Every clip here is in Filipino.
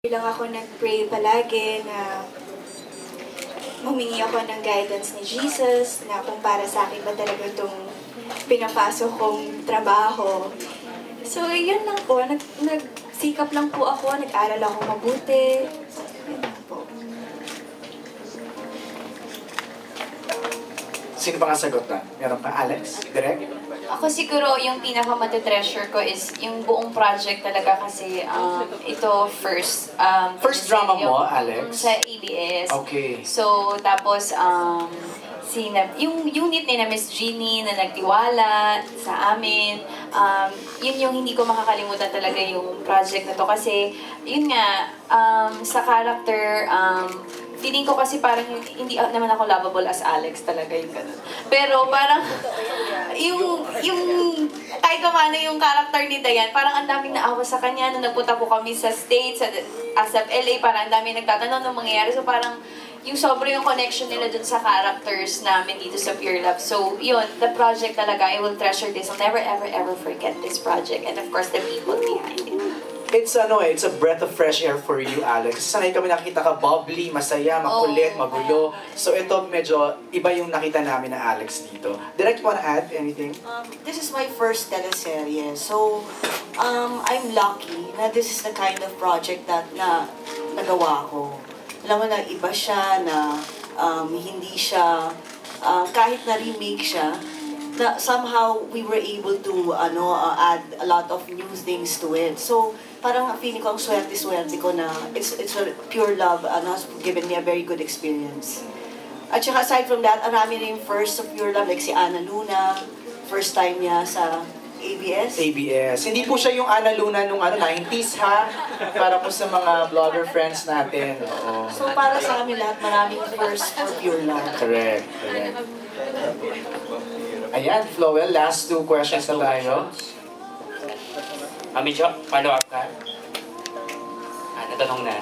Lang ako nag-pray palagi na humingi ako ng guidance ni Jesus na kung para sa akin ba talaga itong pinapasok kong trabaho. So, yun lang po. Nagsikap lang po ako. Nag-aral ako mabuti. So, yun lang po. Sino pa nga sagot na? Meron pa, Alex? Direk? Ako siguro yung pinaka-matitreasure ko is yung buong project talaga kasi ito first. First drama mo, Alex? Sa ABS. Okay. So, tapos yung unit ni na Miss Jeannie na nagtiwala sa amin, yun yung hindi ko makakalimutan talaga yung project na to kasi yun nga, sa character, feeling ko kasi parang hindi naman ako lovable as Alex talaga yung ganun. Pero parang yung kahit paano yung character ni Dayan, parang ang daming naawa sa kanya nung nagpunta po kami sa States, sa ASAP LA, parang ang daming nagtatanong nung mangyayari. So parang yung sobrang yung connection nila dun sa characters namin dito sa Pure Love. So yun, the project talaga, I will treasure this. I'll never ever ever forget this project. And of course, the people behind it. It's a breath of fresh air for you, Alex. Sanay kami nakita ka bubbly, masaya, makulit, magulo. So ito medyo iba yung nakita namin na Alex dito. Direct, wanna add anything? This is my first teleserye. So, I'm lucky na this is the kind of project that nagawa ko. Alam mo na iba siya, na hindi siya, kahit na remake siya, na somehow we were able to add a lot of new things to it. So, parang feeling ko ang swerte-swerte ko na it's a Pure Love, has given me a very good experience. At saka aside from that, arami rin first of Pure Love, like si Ana Luna, first time niya sa ABS. ABS. Hindi po siya yung Ana Luna nung 90s ha? Para po sa mga vlogger friends natin. Oo. So para sa kami lahat, maraming first for Pure Love. Correct. Ayan, Flowell, last two questions na tayo. Medyo follow-up ka? Natanong na.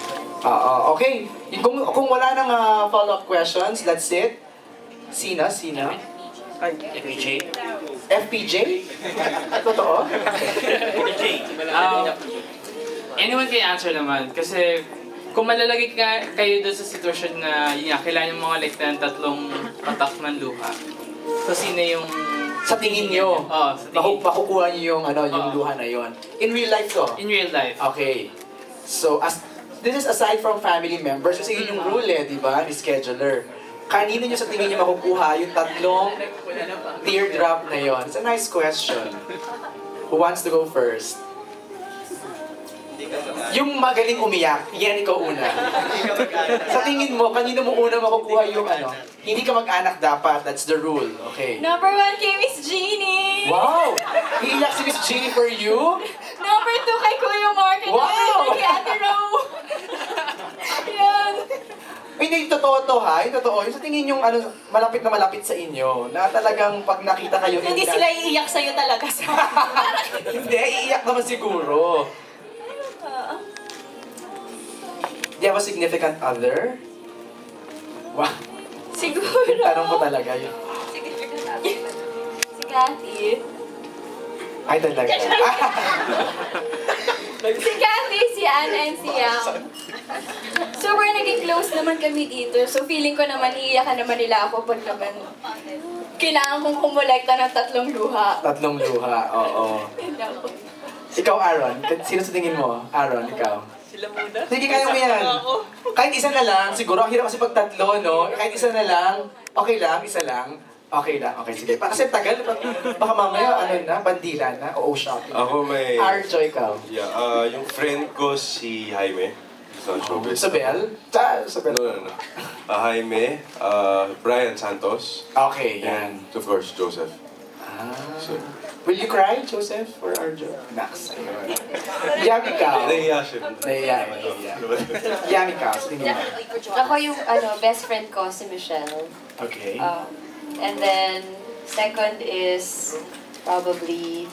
Okay. Kung wala nang follow-up questions, that's it. Sina? FPJ? FPJ? Totoo? Anyone can answer naman. Kasi kung malalagay kayo doon sa sitwasyon na yun nga, kailangan yung mga like ng tatlong patak ng luha. So sino yung... Sa tingin nyo, sa tingin. makukuha nyo yung, yung luha na yon. In real life to? In real life. Okay. So, this is aside from family members, kasi yun yung rule di ba, ni scheduler. Kanino nyo sa tingin nyo makukuha yung tatlong teardrop na yon? It's a nice question. Who wants to go first? Yung magaling umiyak, yan ikaw una. Sa tingin mo, kanino mo una makukuha yung Hindi ka mag-anak dapat, that's the rule. Okay. Number 1 kay Miss Jeannie! Wow! Iiyak si Miss Jeannie for you? Number 2 kay Kuya Mark and Wow! kay Ate Ro! Yan! Hindi, totoo to ha. Yung totoo. Yung sa tingin yung malapit na malapit sa inyo, na talagang pag nakita kayo... Hindi sila iiyak sa'yo talaga. Hindi, iiyak naman siguro. Do you have a significant other? Wow. Siguro. Yung tanong ko talaga yun. Significant other. Si Cathy. Ay, talaga. Si Cathy, si Anna, and si Yang. So, we're naging close naman kami dito. So, feeling ko naman, iiyakan naman nila ako pag naman kailangan kong kumulekta ng tatlong luha. Tatlong luha, oo. Ikaw, Aaron. Sino sa tingin mo? Aaron, ikaw. Sila muna. Sige, kaya mo yan. Kahit isa na lang, siguro, ang hirap kasi pag tatlo, no? Kahit isa na lang, okay lang, isa lang. Okay lang, okay, sige. Kasi tagal, baka mamaya, bandila na, o shopping. Ako may... Arjo, ikaw. Yeah, yung friend ko si Jaime. Sa showbiz. Isabel? Isabel. No. Jaime, Brian Santos. Okay, yan. And of course, Joseph. So, Will you cry, Joseph, or Arjo? Max. Yami ka. nahiya siya. Nahiya. Yami ka, sa tingin mo. Ako yung best friend ko, si Michelle. Okay. And then, second is probably,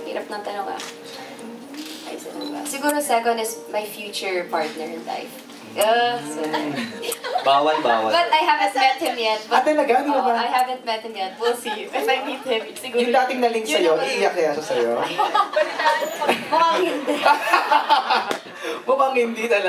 hirap ng tanong Ay, sino ba? Siguro second is my future partner in life. Bawal. But I haven't met him yet. Talaga? Di ba? I haven't met him yet. We'll see. If I meet him, siguro. Yung dating na link sa'yo, iiyak kaya siya sa'yo? Mukhang hindi. Mukhang hindi talaga.